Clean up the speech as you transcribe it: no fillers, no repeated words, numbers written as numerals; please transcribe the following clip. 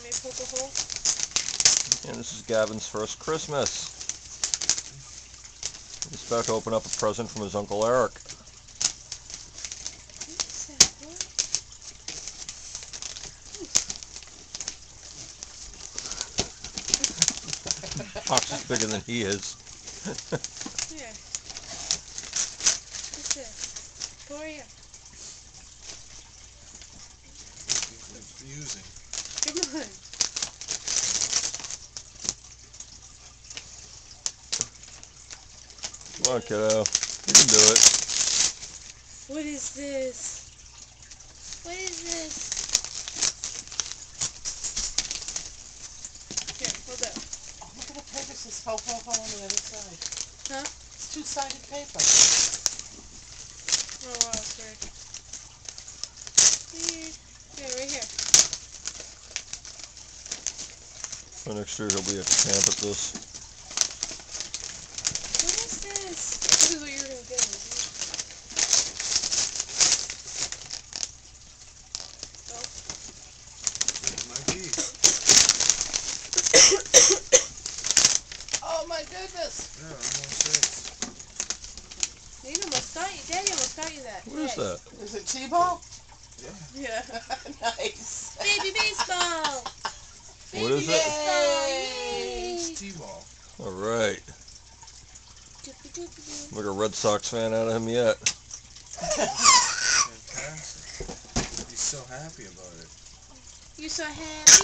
me poke a hole? And this is Gavin's first Christmas. He's about to open up a present from his Uncle Eric. What's that, boy? Box is bigger than he is. Here. What's this? Pour here. Using. Come on. Come on, kiddo. You can do it. What is this? What is this? Here, hold up. Oh, look at the paper. It says ho ho ho on the other side. Huh? It's two-sided paper. Oh, wow, it's weird. Weird. Yeah, right here. So next year he'll be at camp at this. What is this? This is what you were going to get, isn't it? It might be. Oh my goodness! Yeah, almost six. You almost got you. Daddy almost got you that. What is that? Is it T-ball? Yeah. Nice. Baby baseball! What is it? Baseball! It's Yay! T-ball. All right. Look, a Red Sox fan out of him yet. Fantastic. He's so happy about it. You so happy.